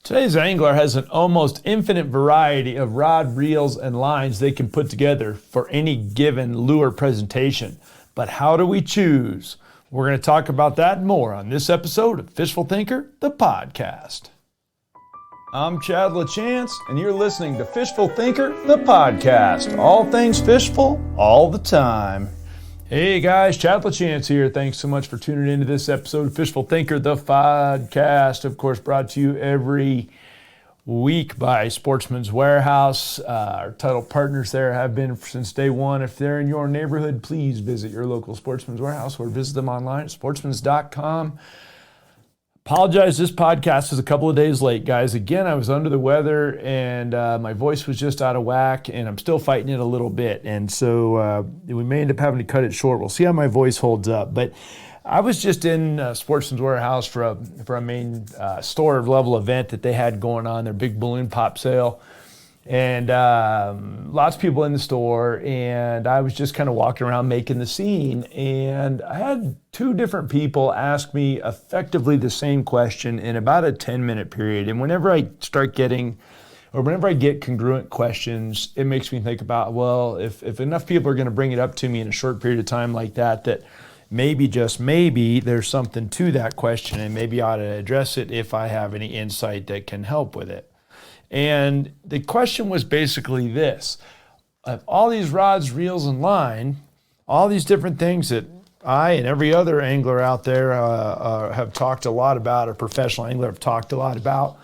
Today's angler has an almost infinite variety of rod, reels, and lines they can put together for any given lure presentation. But how do we choose? We're going to talk about that and more on this episode of Fishful Thinker, the podcast. I'm Chad LaChance, and you're listening to Fishful Thinker, the podcast. All things fishful, all the time. Hey guys, Chad LaChance here. Thanks so much for tuning into this episode of Fishful Thinker, the podcast. Of course, brought to you every week by Sportsman's Warehouse. Our title partners there have been since day one. If they're in your neighborhood, please visit your local Sportsman's Warehouse or visit them online at sportsmans.com. Apologize, this podcast is a couple of days late, guys. Again, I was under the weather and my voice was just out of whack, and I'm still fighting it a little bit. And so we may end up having to cut it short. We'll see how my voice holds up. But I was just in Sportsman's Warehouse for a main store level event that they had going on, their big balloon pop sale. And lots of people in the store, and I was just kind of walking around making the scene, and I had two different people ask me effectively the same question in about a 10-minute period. And whenever I get congruent questions, it makes me think about, well, if enough people are going to bring it up to me in a short period of time like that maybe, just maybe, there's something to that question, and maybe I ought to address it if I have any insight that can help with it. And the question was basically this: of all these rods, reels, and line, all these different things that I and every other angler out there have talked a lot about, or professional angler have talked a lot about,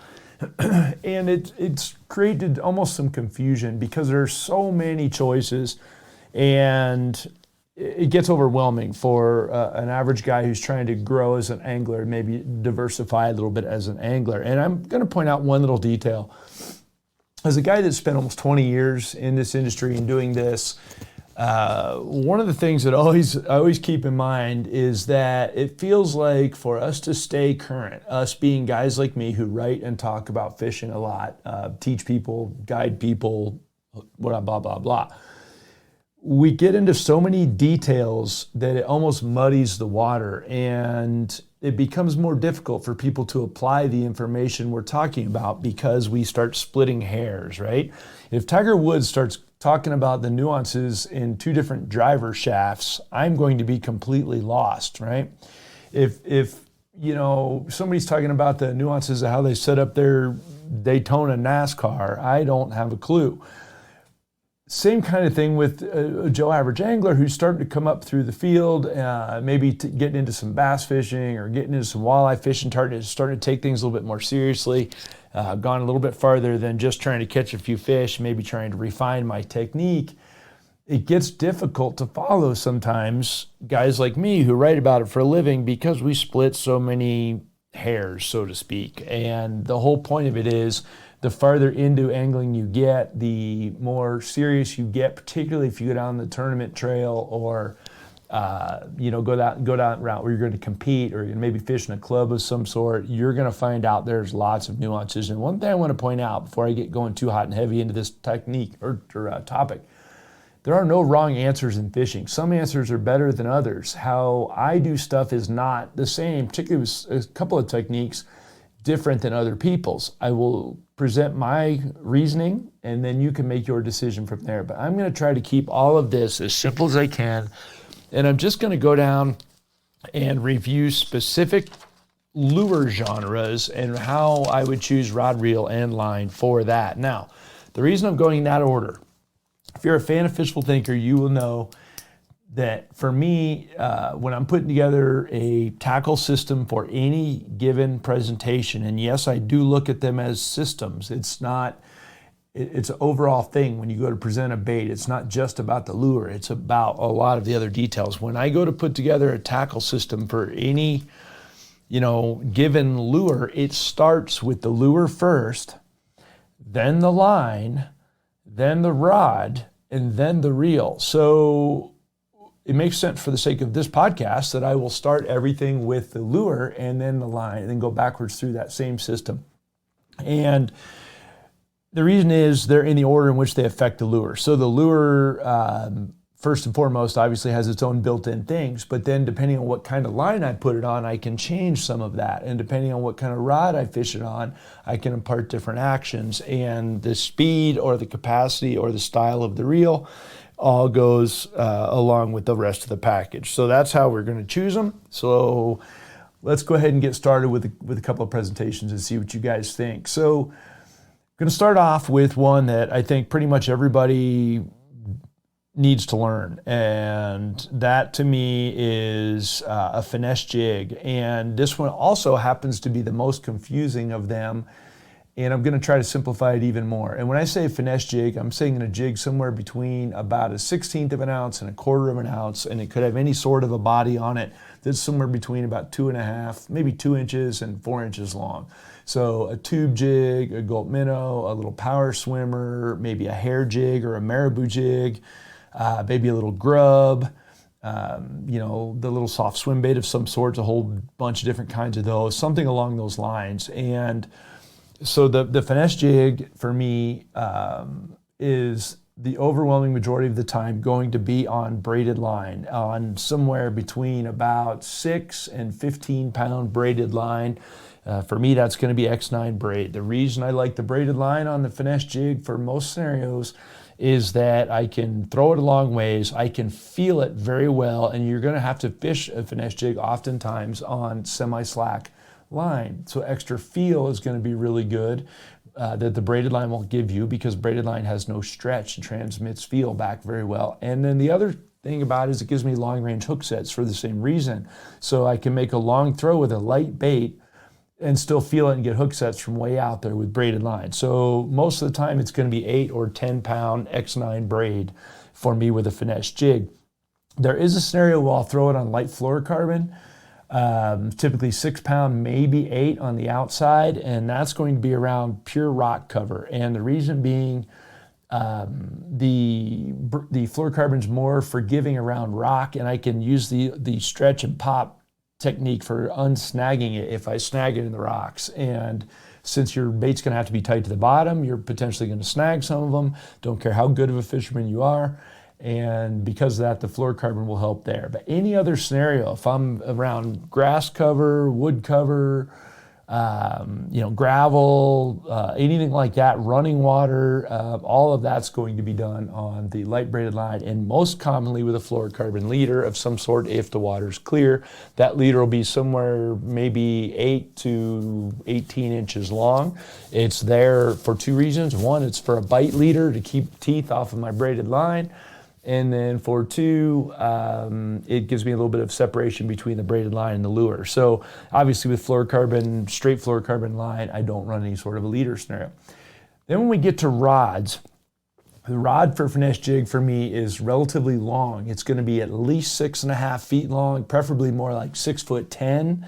and it's created almost some confusion because there's so many choices, and it gets overwhelming for an average guy who's trying to grow as an angler, maybe diversify a little bit as an angler. And I'm going to point out one little detail. As a guy that spent almost 20 years in this industry and doing this, one of the things that I always keep in mind is that it feels like for us to stay current, us being guys like me who write and talk about fishing a lot, teach people, guide people, blah, blah, blah, blah. We get into so many details that it almost muddies the water, and it becomes more difficult for people to apply the information we're talking about because we start splitting hairs, right? If Tiger Woods starts talking about the nuances in two different driver shafts, I'm going to be completely lost, right? If somebody's talking about the nuances of how they set up their Daytona NASCAR, I don't have a clue. Same kind of thing with a Joe average angler who's starting to come up through the field, maybe getting into some bass fishing or getting into some walleye fishing, starting to take things a little bit more seriously, gone a little bit farther than just trying to catch a few fish, maybe trying to refine my technique. It gets difficult to follow sometimes guys like me who write about it for a living because we split so many hairs, so to speak. And the whole point of it is, the farther into angling you get, the more serious you get, particularly if you go down the tournament trail or go down route where you're going to compete or maybe fish in a club of some sort. You're going to find out there's lots of nuances. And one thing I want to point out before I get going too hot and heavy into this technique or topic, there are no wrong answers in fishing. Some answers are better than others. How I do stuff is not the same, particularly with a couple of techniques different than other people's. I will present my reasoning, and then you can make your decision from there. But I'm going to try to keep all of this as simple as I can, and I'm just going to go down and review specific lure genres and how I would choose rod, reel, and line for that. Now, the reason I'm going in that order, if you're a fan of Fishful Thinker, you will know that for me, when I'm putting together a tackle system for any given presentation, and yes, I do look at them as systems. It's an overall thing. When you go to present a bait, it's not just about the lure. It's about a lot of the other details. When I go to put together a tackle system for any, given lure, it starts with the lure first, then the line, then the rod, and then the reel. So it makes sense for the sake of this podcast that I will start everything with the lure and then the line and then go backwards through that same system. And the reason is they're in the order in which they affect the lure. So the lure first and foremost, obviously has its own built-in things, but then depending on what kind of line I put it on, I can change some of that. And depending on what kind of rod I fish it on, I can impart different actions. And the speed or the capacity or the style of the reel all goes along with the rest of the package. So that's how we're going to choose them. So let's go ahead and get started with a couple of presentations and see what you guys think. So I'm going to start off with one that I think pretty much everybody needs to learn, and that to me is a finesse jig. And this one also happens to be the most confusing of them, and I'm going to try to simplify it even more. And when I say finesse jig, I'm saying a jig somewhere between about 1/16 of an ounce and 1/4 of an ounce, and it could have any sort of a body on it that's somewhere between about 2.5, maybe 2 inches and 4 inches long. So a tube jig, a gulp minnow, a little power swimmer, maybe a hair jig or a marabou jig, maybe a little grub, the little soft swim bait of some sort, a whole bunch of different kinds of those, something along those lines. And so the finesse jig for me is the overwhelming majority of the time going to be on braided line, on somewhere between about 6 and 15 pound braided line. For me, that's going to be X9 braid. The reason I like the braided line on the finesse jig for most scenarios is that I can throw it a long ways, I can feel it very well, and you're going to have to fish a finesse jig oftentimes on semi-slack line. So extra feel is going to be really good that the braided line won't give you, because braided line has no stretch and transmits feel back very well. And then the other thing about it is it gives me long range hook sets for the same reason. So I can make a long throw with a light bait and still feel it and get hook sets from way out there with braided line. So most of the time it's going to be 8 or 10 pound X9 braid for me with a finesse jig. There is a scenario where I'll throw it on light fluorocarbon, typically 6 pound, maybe 8 on the outside, and that's going to be around pure rock cover. And the reason being, the fluorocarbon's more forgiving around rock, and I can use the stretch and pop technique for unsnagging it if I snag it in the rocks. And since your bait's going to have to be tight to the bottom, you're potentially going to snag some of them. Don't care how good of a fisherman you are. And because of that, the fluorocarbon will help there. But any other scenario, if I'm around grass cover, wood cover, gravel, anything like that, running water, all of that's going to be done on the light braided line, and most commonly with a fluorocarbon leader of some sort if the water's clear. That leader will be somewhere maybe 8 to 18 inches long. It's there for 2 reasons. One, it's for a bite leader to keep teeth off of my braided line. And then for 2, it gives me a little bit of separation between the braided line and the lure. So obviously with fluorocarbon, straight fluorocarbon line, I don't run any sort of a leader scenario. Then when we get to rods, the rod for finesse jig for me is relatively long. It's going to be at least 6.5 feet long, preferably more like 6'10",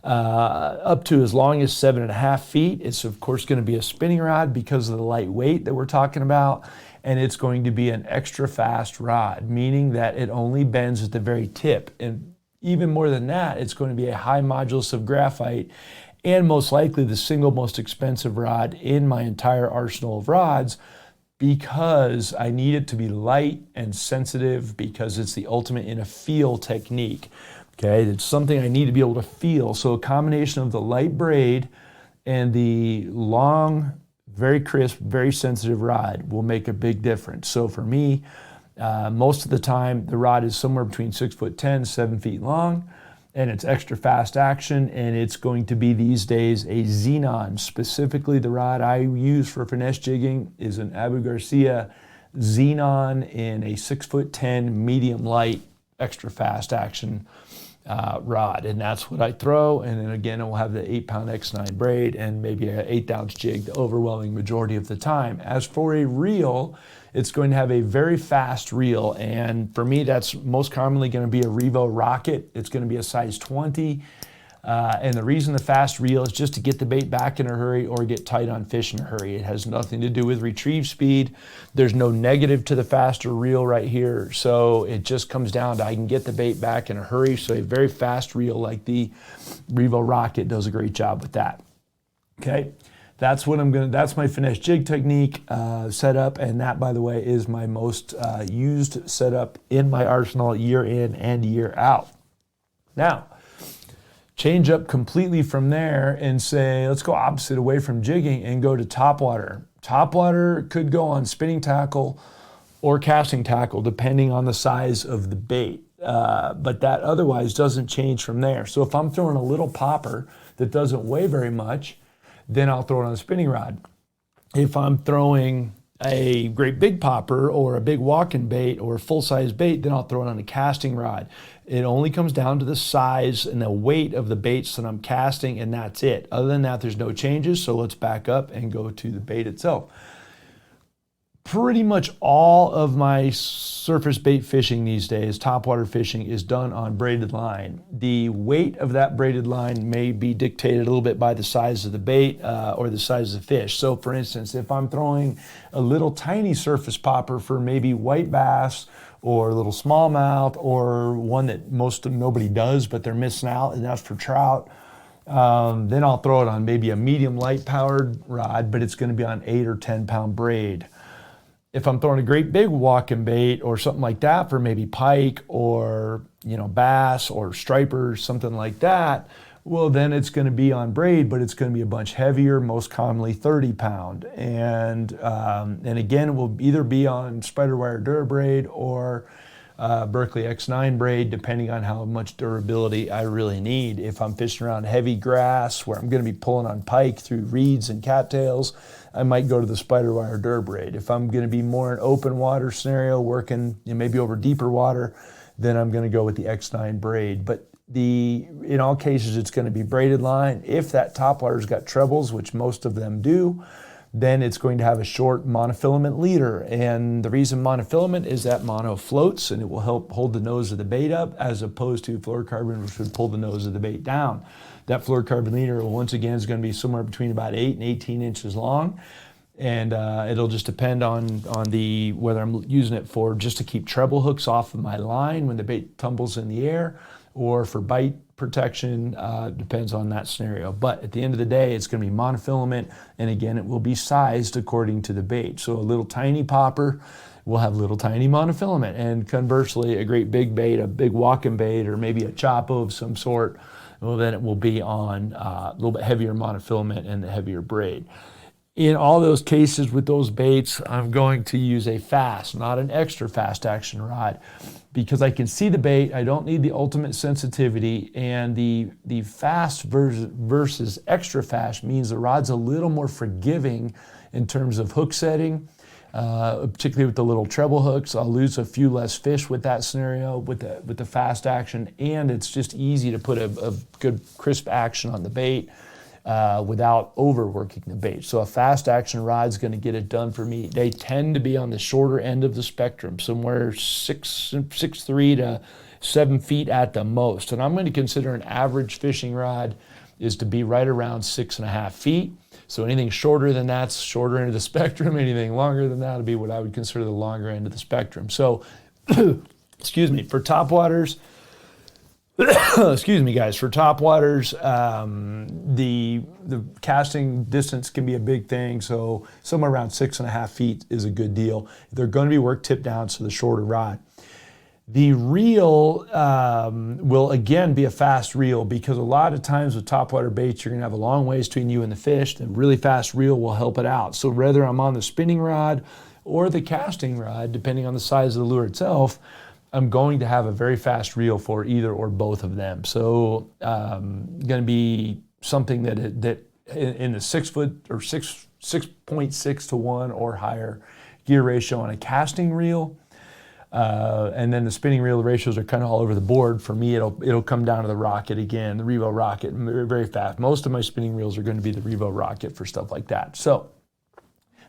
up to as long as 7.5 feet. It's of course going to be a spinning rod because of the light weight that we're talking about. And it's going to be an extra fast rod, meaning that it only bends at the very tip. And even more than that, it's going to be a high modulus of graphite, and most likely the single most expensive rod in my entire arsenal of rods, because I need it to be light and sensitive, because it's the ultimate in a feel technique. Okay, it's something I need to be able to feel. So a combination of the light braid and the long, very crisp, very sensitive rod will make a big difference. So for me, most of the time, the rod is somewhere between 6'10", 7 feet long, and it's extra fast action, and it's going to be these days a Xenon. Specifically, the rod I use for finesse jigging is an Abu Garcia Xenon in a 6'10", medium light, extra fast action rod, and that's what I throw. And then again, it will have the 8 pound X9 braid and maybe an 1/8 ounce jig the overwhelming majority of the time. As for a reel, it's going to have a very fast reel, and for me that's most commonly going to be a Revo Rocket. It's going to be a size 20. And the reason the fast reel is just to get the bait back in a hurry or get tight on fish in a hurry. It has nothing to do with retrieve speed. There's no negative to the faster reel right here. So it just comes down to I can get the bait back in a hurry. So a very fast reel like the Revo Rocket does a great job with that. Okay. that's my finesse jig technique setup, and that, by the way, is my most used setup in my arsenal year in and year out. Now, change up completely from there and say, let's go opposite away from jigging and go to topwater. Topwater could go on spinning tackle or casting tackle, depending on the size of the bait. But that otherwise doesn't change from there. So if I'm throwing a little popper that doesn't weigh very much, then I'll throw it on a spinning rod. If I'm throwing a great big popper or a big walking bait or a full-size bait, then I'll throw it on a casting rod. It only comes down to the size and the weight of the baits that I'm casting, and that's it. Other than that, there's no changes, so let's back up and go to the bait itself. Pretty much all of my surface bait fishing these days, topwater fishing, is done on braided line. The weight of that braided line may be dictated a little bit by the size of the bait or the size of the fish. So for instance, if I'm throwing a little tiny surface popper for maybe white bass or a little smallmouth or one that nobody does but they're missing out, and that's for trout, then I'll throw it on maybe a medium light powered rod, but it's going to be on 8 or 10 pound braid. If I'm throwing a great big walking bait or something like that for maybe pike or bass or stripers, something like that, well, then it's going to be on braid, but it's going to be a bunch heavier, most commonly 30 pound. And again, it will either be on Spiderwire DuraBraid or Berkley X9 braid, depending on how much durability I really need. If I'm fishing around heavy grass where I'm going to be pulling on pike through reeds and cattails, I might go to the Spiderwire DuraBraid. If I'm going to be more in open water scenario, working maybe over deeper water, then I'm going to go with the X9 braid. But in all cases, it's going to be braided line. If that topwater's got trebles, which most of them do, then it's going to have a short monofilament leader. And the reason monofilament is that mono floats and it will help hold the nose of the bait up, as opposed to fluorocarbon, which would pull the nose of the bait down. That fluorocarbon leader, once again, is going to be somewhere between about 8 and 18 inches long. And it'll just depend on whether I'm using it for just to keep treble hooks off of my line when the bait tumbles in the air, or for bite protection, depends on that scenario. But at the end of the day, it's going to be monofilament, and again, it will be sized according to the bait. So a little tiny popper will have little tiny monofilament, and conversely, a great big bait, a big walking bait, or maybe a chopo of some sort, well, then it will be on a little bit heavier monofilament and the heavier braid. In all those cases with those baits, I'm going to use a fast, not an extra fast action rod, because I can see the bait. I don't need the ultimate sensitivity, and the fast versus extra fast means the rod's a little more forgiving in terms of hook setting, particularly with the little treble hooks. I'll lose a few less fish with that scenario with the fast action, and it's just easy to put a good crisp action on the bait without overworking the bait. So a fast action rod's going to get it done for me. They tend to be on the shorter end of the spectrum, somewhere 6'3" to 7 feet at the most. And I'm going to consider an average fishing rod is to be right around 6.5 feet. So anything shorter than that's shorter end of the spectrum. Anything longer than that would be what I would consider the longer end of the spectrum. So, excuse me, for topwaters, excuse me, guys. For topwaters, the casting distance can be a big thing. So somewhere around 6.5 feet is a good deal. They're going to be worked tip down, so the shorter rod. The reel will again be a fast reel, because a lot of times with topwater baits, you're going to have a long ways between you and the fish. The really fast reel will help it out. So whether I'm on the spinning rod or the casting rod, depending on the size of the lure itself, I'm going to have a very fast reel for either or both of them. So going to be something that in the 6 foot or 6.6 to 1 or higher gear ratio on a casting reel. And then the spinning reel, the ratios are kind of all over the board. For me, it'll come down to the Rocket again, the Revo Rocket, very, very fast. Most of my spinning reels are going to be the Revo Rocket for stuff like that. So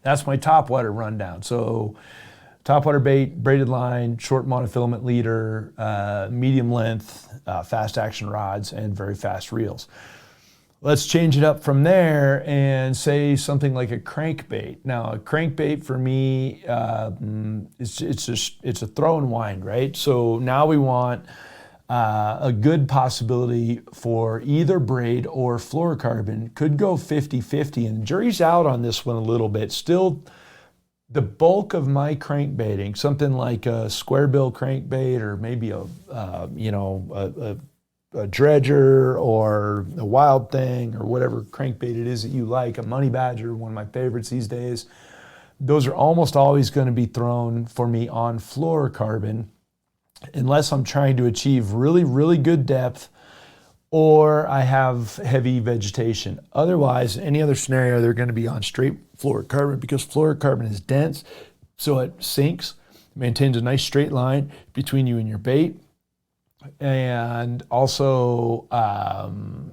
that's my topwater rundown. So topwater bait, braided line, short monofilament leader, medium length, fast action rods, and very fast reels. Let's change it up from there and say something like a crankbait. Now, a crankbait for me, it's a throw and wind, right? So now we want A good possibility for either braid or fluorocarbon could go 50-50, and jury's out on this one a little bit. Still, the bulk of my crankbaiting, something like a square bill crankbait, or maybe a dredger or a wild thing, or whatever crankbait it is that you like, a money badger, one of my favorites these days, those are almost always going to be thrown for me on fluorocarbon, unless I'm trying to achieve really, really good depth or I have heavy vegetation. Otherwise, any other scenario, they're going to be on straight fluorocarbon, because fluorocarbon is dense, so it sinks, maintains a nice straight line between you and your bait. And also,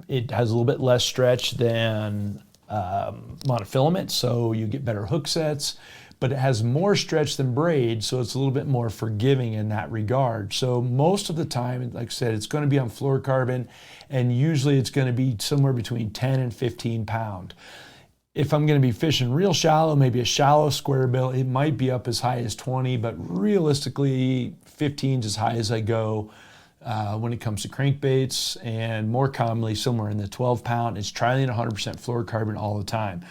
it has a little bit less stretch than monofilament, so you get better hook sets, but it has more stretch than braid, so it's a little bit more forgiving in that regard. So most of the time, like I said, it's going to be on fluorocarbon, and usually it's going to be somewhere between 10 and 15 pound. If I'm going to be fishing real shallow, maybe a shallow square bill, it might be up as high as 20, but realistically, 15 is as high as I go. When it comes to crankbaits, and more commonly somewhere in the 12 pound. It's trilene 100% fluorocarbon all the time.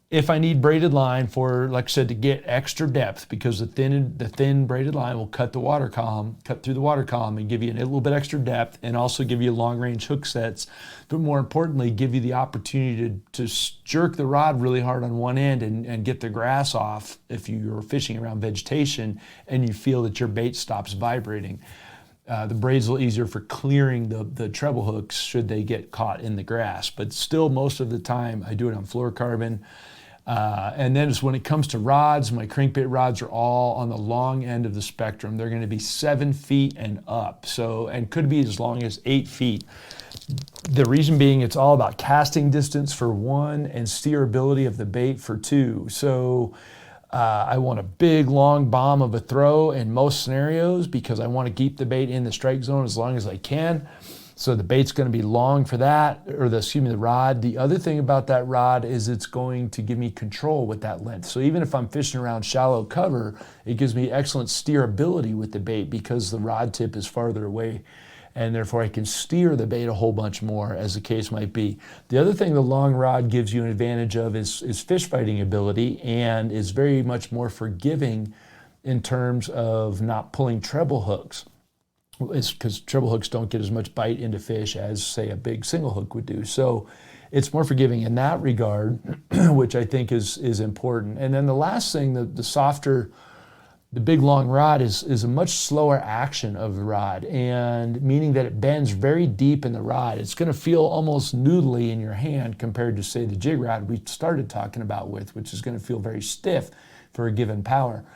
If I need braided line for, like I said, to get extra depth, because the thin braided line will cut through the water column and give you a little bit extra depth, and also give you long range hook sets, but more importantly, give you the opportunity to jerk the rod really hard on one end and get the grass off if you're fishing around vegetation and you feel that your bait stops vibrating. The braid's a little easier for clearing the treble hooks should they get caught in the grass. But still, most of the time, I do it on fluorocarbon. And then when it comes to rods, my crankbait rods are all on the long end of the spectrum. They're going to be 7 feet and up, and could be as long as 8 feet. The reason being, it's all about casting distance for one and steerability of the bait for two. So I want a big, long bomb of a throw in most scenarios, because I want to keep the bait in the strike zone as long as I can. So the bait's going to be long for that, or the rod. The other thing about that rod is it's going to give me control with that length. So even if I'm fishing around shallow cover, it gives me excellent steerability with the bait, because the rod tip is farther away, and therefore I can steer the bait a whole bunch more, as the case might be. The other thing the long rod gives you an advantage of is fish fighting ability, and is very much more forgiving in terms of not pulling treble hooks. It's because treble hooks don't get as much bite into fish as, say, a big single hook would do. So it's more forgiving in that regard, which I think is important. And then the last thing, the softer, the big long rod is a much slower action of the rod, and meaning that it bends very deep in the rod. It's going to feel almost noodly in your hand compared to, say, the jig rod we started talking about which is going to feel very stiff for a given power.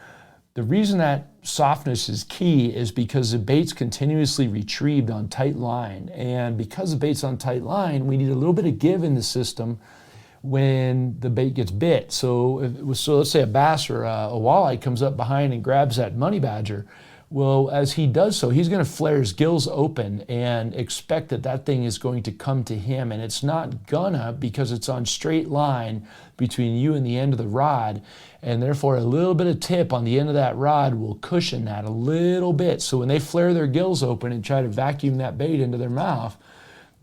The reason that softness is key is because the bait's continuously retrieved on tight line, and because the bait's on tight line, we need a little bit of give in the system when the bait gets bit. So let's say a bass or a walleye comes up behind and grabs that money badger. Well, as he does so, he's going to flare his gills open and expect that thing is going to come to him, and it's not gonna, because it's on straight line between you and the end of the rod, and therefore a little bit of tip on the end of that rod will cushion that a little bit. So when they flare their gills open and try to vacuum that bait into their mouth,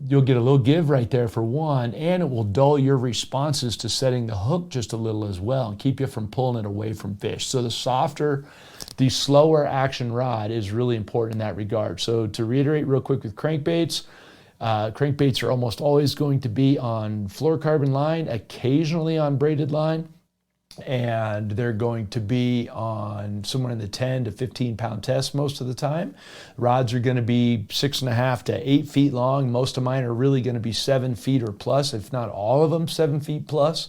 you'll get a little give right there for one, and it will dull your responses to setting the hook just a little as well, and keep you from pulling it away from fish. So the slower action rod is really important in that regard. So to reiterate real quick with crankbaits, crankbaits are almost always going to be on fluorocarbon line, occasionally on braided line, and they're going to be on somewhere in the 10 to 15 pound test most of the time. Rods are going to be 6.5 to 8 feet long. Most of mine are really going to be 7 feet or plus, if not all of them 7 feet plus.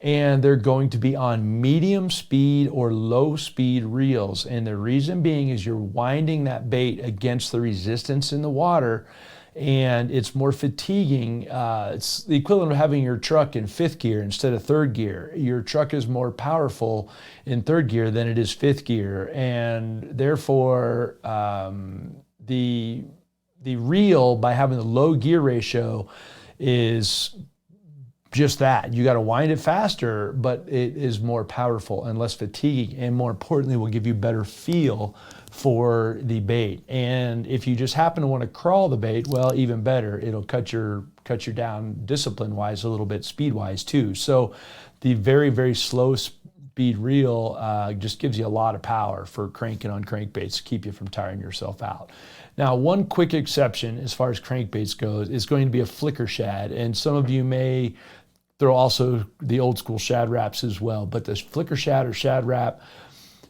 And they're going to be on medium speed or low speed reels. And the reason being is you're winding that bait against the resistance in the water, and it's more fatiguing. It's the equivalent of having your truck in fifth gear instead of third gear. Your truck is more powerful in third gear than it is fifth gear, and therefore the reel, by having the low gear ratio, is just that. You got to wind it faster, but it is more powerful and less fatiguing, and more importantly, will give you better feel for the bait. And if you just happen to want to crawl the bait, well, even better. It'll cut you down discipline-wise a little bit, speed-wise too. So the very, very slow speed reel just gives you a lot of power for cranking on crankbaits to keep you from tiring yourself out. Now, one quick exception as far as crankbaits goes is going to be a flicker shad. And some of you may throw also the old school Shad Raps as well. But the flicker shad or Shad Rap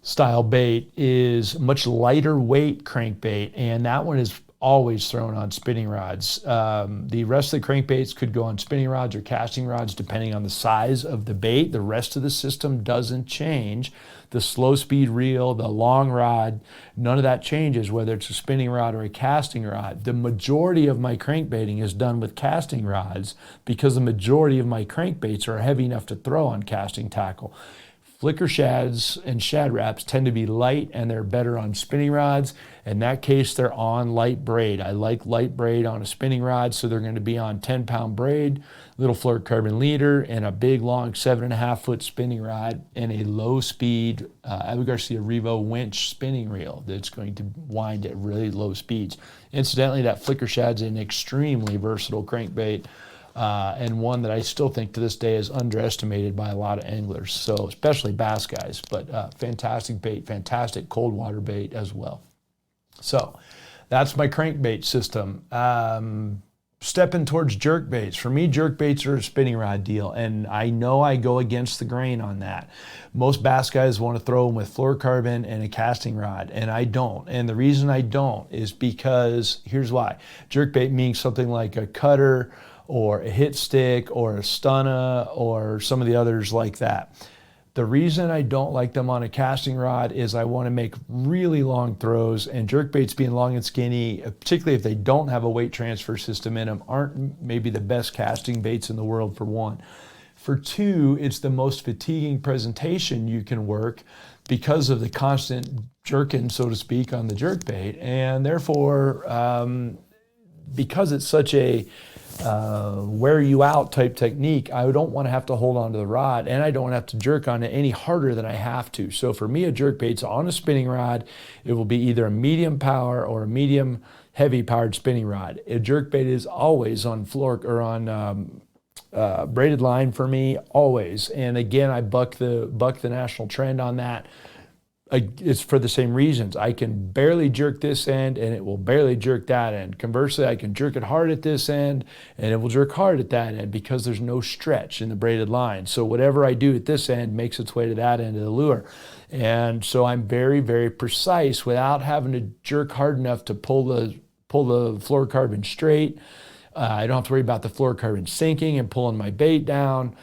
style bait is much lighter weight crankbait, and that one is always thrown on spinning rods. The rest of the crankbaits could go on spinning rods or casting rods depending on the size of the bait. The rest of the system doesn't change. The slow speed reel, the long rod, none of that changes whether it's a spinning rod or a casting rod. The majority of my crankbaiting is done with casting rods because the majority of my crankbaits are heavy enough to throw on casting tackle. Flicker shads and Shad Raps tend to be light, and they're better on spinning rods. In that case, they're on light braid. I like light braid on a spinning rod, so they're going to be on 10-pound braid, little fluorocarbon leader, and a big, long 7.5-foot spinning rod, and a low-speed Abu Garcia Revo winch spinning reel that's going to wind at really low speeds. Incidentally, that Flicker shad's an extremely versatile crankbait. And one that I still think to this day is underestimated by a lot of anglers, so especially bass guys, but fantastic bait, fantastic cold water bait as well. So that's my crankbait system. Stepping towards jerk baits. For me, jerk baits are a spinning rod deal, and I know I go against the grain on that. Most bass guys want to throw them with fluorocarbon and a casting rod, and I don't. And the reason I don't is because, here's why. Jerk bait means something like a cutter, or a hit stick, or a stunner, or some of the others like that. The reason I don't like them on a casting rod is I want to make really long throws, and jerkbaits being long and skinny, particularly if they don't have a weight transfer system in them, aren't maybe the best casting baits in the world, for one. For two, it's the most fatiguing presentation you can work because of the constant jerking, so to speak, on the jerkbait, and therefore, because it's such a wear you out type technique, I don't want to have to hold on to the rod, and I don't want to have to jerk on it any harder than I have to. So for me, a jerkbait's on a spinning rod. It will be either a medium power or a medium heavy powered spinning rod. A jerkbait is always on floor or on braided line for me, always. And again, I buck the national trend on that. It's for the same reasons. I can barely jerk this end and it will barely jerk that end. Conversely, I can jerk it hard at this end and it will jerk hard at that end because there's no stretch in the braided line. So whatever I do at this end makes its way to that end of the lure. And so I'm very, very precise without having to jerk hard enough to pull the fluorocarbon straight. I don't have to worry about the fluorocarbon sinking and pulling my bait down.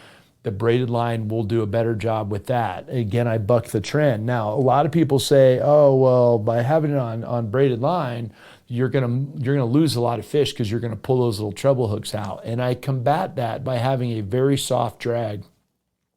The braided line will do a better job with that. Again, I buck the trend. Now, a lot of people say, oh, well, by having it on braided line, you're gonna lose a lot of fish because you're gonna pull those little treble hooks out. And I combat that by having a very soft drag,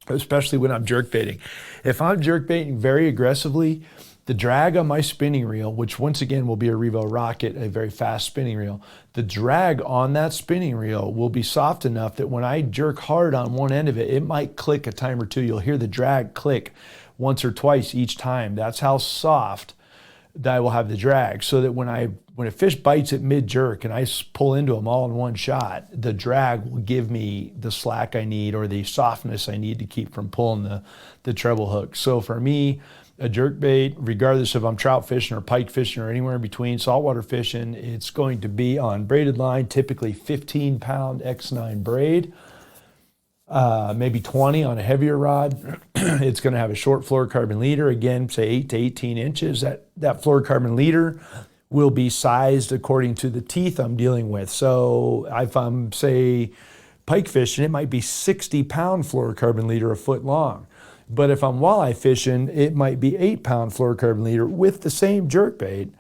especially when I'm jerkbaiting. If I'm jerkbaiting very aggressively, the drag on my spinning reel, which once again will be a Revo Rocket, a very fast spinning reel, the drag on that spinning reel will be soft enough that when I jerk hard on one end of it, it might click a time or two. You'll hear the drag click once or twice each time. That's how soft that I will have the drag, so that when a fish bites at mid-jerk and I pull into them all in one shot, the drag will give me the slack I need or the softness I need to keep from pulling the treble hook. So for me, a jerkbait, regardless if I'm trout fishing or pike fishing or anywhere in between, saltwater fishing, it's going to be on braided line, typically 15-pound X9 braid, maybe 20 on a heavier rod. It's going to have a short fluorocarbon leader, again, say 8 to 18 inches. That fluorocarbon leader will be sized according to the teeth I'm dealing with. So if I'm, say, pike fishing, it might be 60-pound fluorocarbon leader a foot long. But if I'm walleye fishing, it might be 8-pound fluorocarbon leader with the same jerkbait,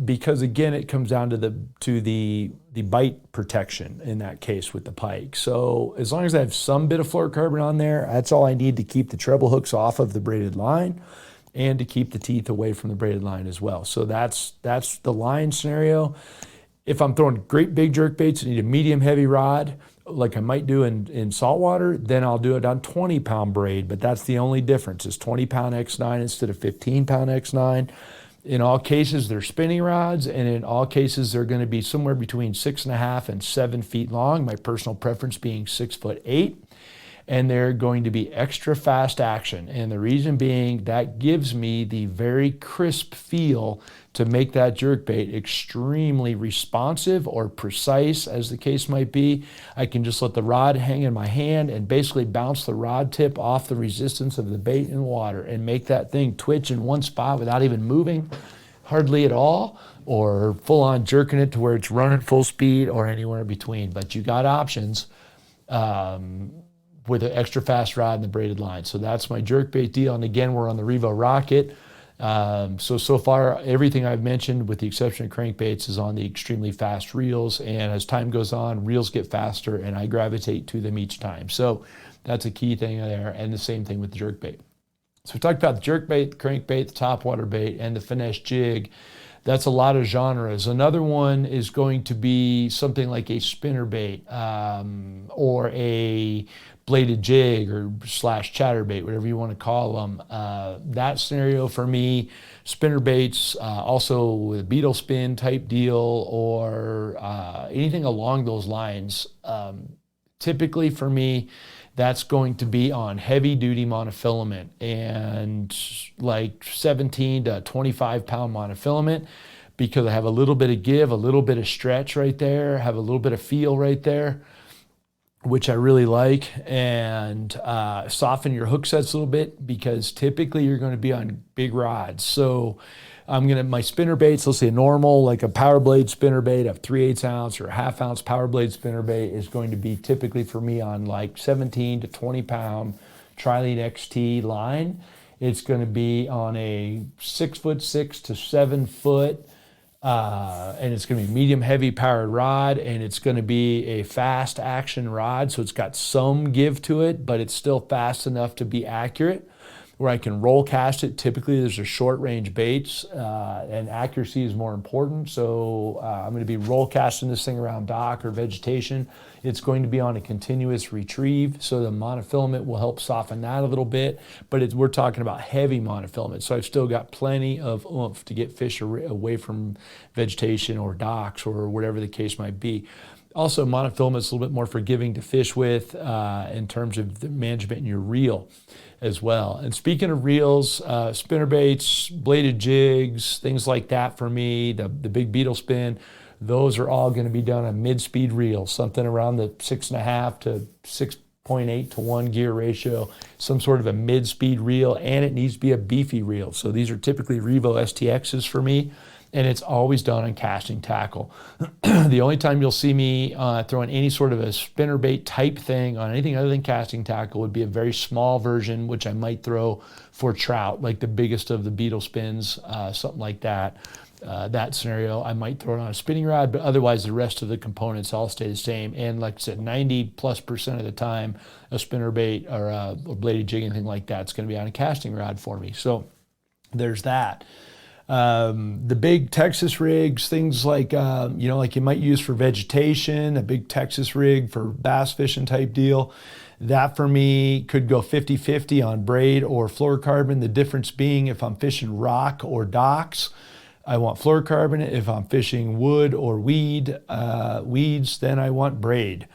because again, it comes down to the bite protection in that case with the pike. So as long as I have some bit of fluorocarbon on there, that's all I need to keep the treble hooks off of the braided line and to keep the teeth away from the braided line as well. So that's the line scenario. If I'm throwing great big jerk baits and need a medium heavy rod, like I might do in saltwater, then I'll do it on 20-pound braid. But that's the only difference, is 20-pound X9 instead of 15-pound X9. In all cases, they're spinning rods, and in all cases, they're going to be somewhere between 6.5 and 7 feet long. My personal preference being 6'8". And they're going to be extra fast action. And the reason being, that gives me the very crisp feel to make that jerkbait extremely responsive or precise, as the case might be. I can just let the rod hang in my hand and basically bounce the rod tip off the resistance of the bait in water and make that thing twitch in one spot without even moving hardly at all, or full on jerking it to where it's running full speed, or anywhere in between. But you got options with an extra fast rod and the braided line. So that's my jerkbait deal. And again, we're on the Revo Rocket. So far, everything I've mentioned, with the exception of crankbaits, is on the extremely fast reels. And as time goes on, reels get faster and I gravitate to them each time. So that's a key thing there. And the same thing with the jerkbait. So we talked about the jerkbait, the crankbait, the topwater bait, and the finesse jig. That's a lot of genres. Another one is going to be something like a spinnerbait or a bladed jig or slash chatterbait, whatever you want to call them. That scenario for me, spinnerbaits, also with a beetle spin type deal, or anything along those lines. Typically for me, that's going to be on heavy duty monofilament, and like 17 to 25 pound monofilament, because I have a little bit of give, a little bit of stretch right there, have a little bit of feel right there, which I really like, and soften your hook sets a little bit, because typically you're going to be on big rods. So my spinner baits, let's say normal, like a power blade spinner bait of 3/8 ounce or a 1/2 ounce power blade spinner bait, is going to be typically for me on like 17 to 20 pound Trilene XT line. It's going to be on a 6'6" to 7 foot, and it's going to be medium heavy powered rod, and it's going to be a fast action rod. So it's got some give to it, but it's still fast enough to be accurate, where I can roll cast it. Typically there's a short range baits, and accuracy is more important. So I'm going to be roll casting this thing around dock or vegetation. It's going to be on a continuous retrieve, so the monofilament will help soften that a little bit, but we're talking about heavy monofilament. So I've still got plenty of oomph to get fish away from vegetation or docks or whatever the case might be. Also, monofilament is a little bit more forgiving to fish with in terms of the management in your reel as well. And speaking of reels, spinnerbaits, bladed jigs, things like that for me, the big beetle spin, those are all going to be done on mid-speed reels, something around the 6.5 to 6.8 to 1 gear ratio, some sort of a mid-speed reel, and it needs to be a beefy reel. So these are typically Revo STXs for me, and it's always done on casting tackle. The only time you'll see me throwing any sort of a spinnerbait type thing on anything other than casting tackle would be a very small version, which I might throw for trout, like the biggest of the beetle spins, something like that. That scenario, I might throw it on a spinning rod, but otherwise the rest of the components all stay the same. And like I said, 90+% of the time, a spinnerbait or a bladed jig, anything like that, it's going to be on a casting rod for me. So there's that. The big Texas rigs, things like, like you might use for vegetation, a big Texas rig for bass fishing type deal. That for me could go 50-50 on braid or fluorocarbon. The difference being, if I'm fishing rock or docks, I want fluorocarbon. If I'm fishing wood or weeds, then I want braid.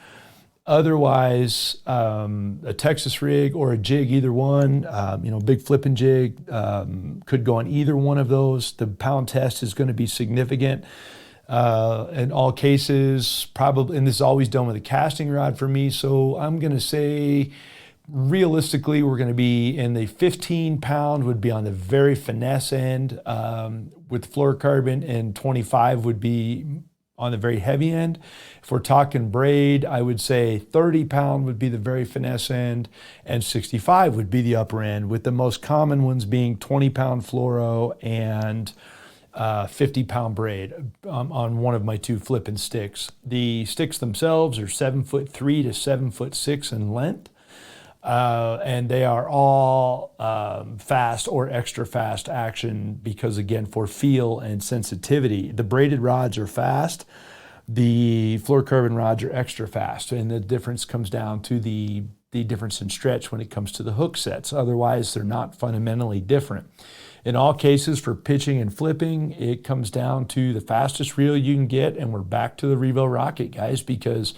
Otherwise, a Texas rig or a jig, either one, big flipping jig, could go on either one of those. The pound test is going to be significant. In all cases, probably, and this is always done with a casting rod for me. So I'm going to say, realistically, we're going to be in the 15 pound would be on the very finesse end, with fluorocarbon, and 25 would be on the very heavy end. If we're talking braid, I would say 30 pound would be the very finesse end, and 65 would be the upper end, with the most common ones being 20 pound fluoro and 50 pound braid on one of my two flipping sticks. The sticks themselves are 7'3" to 7'6" in length. And they are all fast or extra fast action, because again, for feel and sensitivity. The braided rods are fast. The fluorocarbon rods are extra fast, and the difference comes down to the difference in stretch when it comes to the hook sets. Otherwise, they're not fundamentally different. In all cases, for pitching and flipping, it comes down to the fastest reel you can get, and we're back to the Revo Rocket, guys, because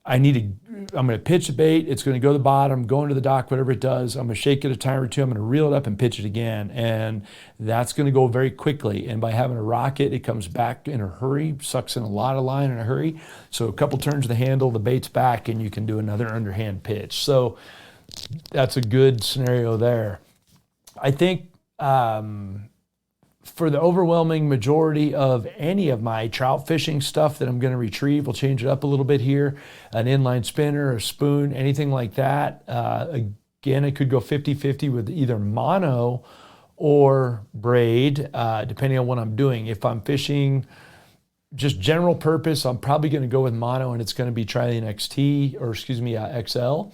I'm going to pitch a bait, it's going to go to the bottom, go into the dock, whatever it does. I'm going to shake it a time or two, I'm going to reel it up and pitch it again. And that's going to go very quickly. And by having a rocket, it comes back in a hurry, sucks in a lot of line in a hurry. So a couple turns of the handle, the bait's back, and you can do another underhand pitch. So that's a good scenario there. I think for the overwhelming majority of any of my trout fishing stuff that I'm going to retrieve, we'll change it up a little bit here. An inline spinner, a spoon, anything like that. Again, it could go 50-50 with either mono or braid, depending on what I'm doing. If I'm fishing just general purpose, I'm probably going to go with mono, and it's going to be Trilene XT, or excuse me, XL.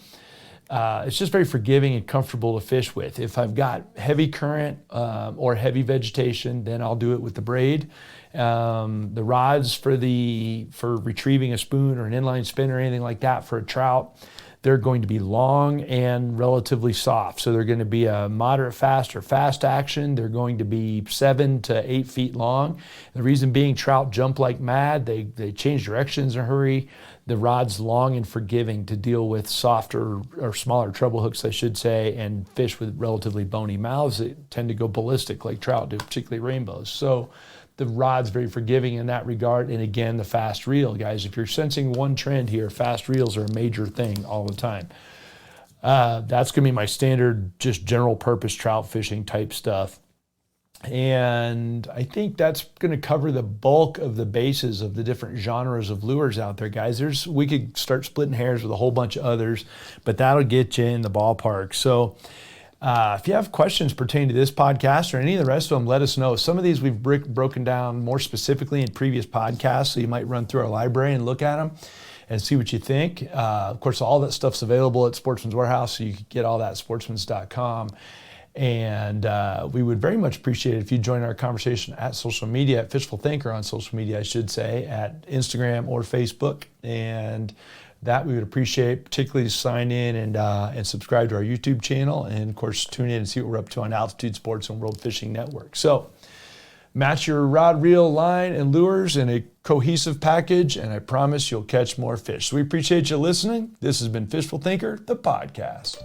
It's just very forgiving and comfortable to fish with. If I've got heavy current or heavy vegetation, then I'll do it with the braid. The rods for retrieving a spoon or an inline spinner or anything like that for a trout, they're going to be long and relatively soft. So they're going to be a moderate fast or fast action. They're going to be 7 to 8 feet long. The reason being, trout jump like mad. They change directions in a hurry. The rod's long and forgiving to deal with softer or smaller treble hooks, I should say, and fish with relatively bony mouths that tend to go ballistic like trout do, particularly rainbows. So the rod's very forgiving in that regard. And again, the fast reel, guys, if you're sensing one trend here, fast reels are a major thing all the time. That's going to be my standard, just general purpose trout fishing type stuff. And I think that's going to cover the bulk of the bases of the different genres of lures out there, guys. We could start splitting hairs with a whole bunch of others, but that'll get you in the ballpark. So if you have questions pertaining to this podcast or any of the rest of them, let us know. Some of these we've broken down more specifically in previous podcasts, so you might run through our library and look at them and see what you think. Of course, all that stuff's available at Sportsman's Warehouse, so you can get all that at sportsmans.com. And we would very much appreciate it if you join our conversation at social media, at Fishful Thinker on social media, I should say, at Instagram or Facebook. And that we would appreciate, particularly sign in and subscribe to our YouTube channel. And of course, tune in and see what we're up to on Altitude Sports and World Fishing Network. So match your rod, reel, line, and lures in a cohesive package, and I promise you'll catch more fish. So we appreciate you listening. This has been Fishful Thinker, the podcast.